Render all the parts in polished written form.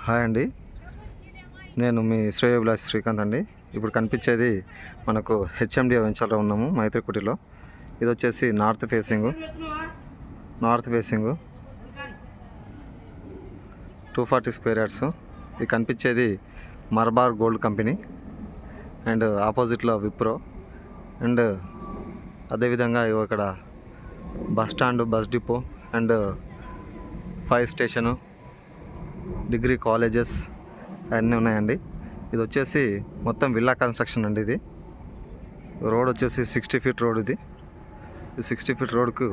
Hi అండి, నేను మీ శ్రేయోభిలాష్ శ్రీకాంత్ అండి. ఇప్పుడు కనిపించేది మనకు హెచ్ఎండి వెంచర్లో ఉన్నాము, మైత్రికుటిలో. ఇది వచ్చేసి నార్త్ ఫేసింగ్ 240 స్క్వేర్ యార్డ్స్. ఇది కనిపించేది మర్బార్ గోల్డ్ కంపెనీ అండ్ ఆపోజిట్లో విప్రో అండ్ అదేవిధంగా ఇక్కడ bus stand, bus depot and fire station, degree colleges అన్నీ ఉన్నాయండి. ఇది వచ్చేసి మొత్తం విల్లా కన్స్ట్రక్షన్ అండి. ఇది రోడ్ వచ్చేసి 60 ఫీట్ రోడ్. ఇది 60 ఫీట్ రోడ్కు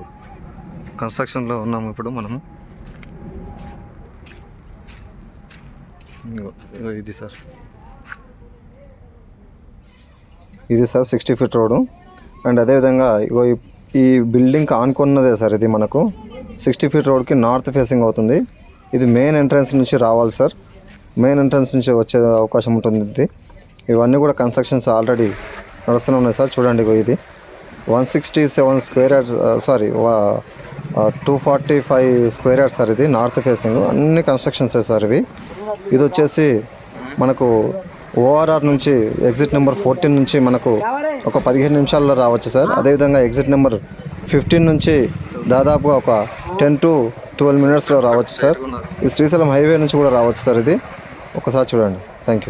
కన్స్ట్రక్షన్లో ఉన్నాము ఇప్పుడు మనము. ఇది సార్ 60 ఫీట్ రోడ్. అండ్ అదేవిధంగా ఈ బిల్డింగ్కి ఆనుకున్నదే సార్ ఇది. మనకు 60 ఫీట్ రోడ్కి నార్త్ ఫేసింగ్ అవుతుంది. ఇది మెయిన్ ఎంట్రన్స్ నుంచి రావాలి సార్. మెయిన్ ఎంట్రన్స్ నుంచి వచ్చే అవకాశం ఉంటుంది. ఇది ఇవన్నీ కూడా కన్స్ట్రక్షన్స్ ఆల్రెడీ నడుస్తూనే ఉన్నాయి సార్. చూడండి, ఇది 167 square yards, 245 square yards sir. ఇది నార్త్ ఫేసింగ్, అన్ని కన్స్ట్రక్షన్స్ సార్ ఇవి. ఇది వచ్చేసి మనకు ఓఆర్ఆర్ నుంచి ఎగ్జిట్ నెంబర్ 14 నుంచి మనకు ఒక 15 నిమిషాల్లో రావచ్చు సార్. అదేవిధంగా ఎగ్జిట్ నెంబర్ 15 నుంచి దాదాపుగా ఒక 10 to 12 మినిట్స్లో రావచ్చు సార్. ఇది శ్రీశైలం హైవే నుంచి కూడా రావచ్చు సార్. ఇది ఒకసారి చూడండి. Thank you.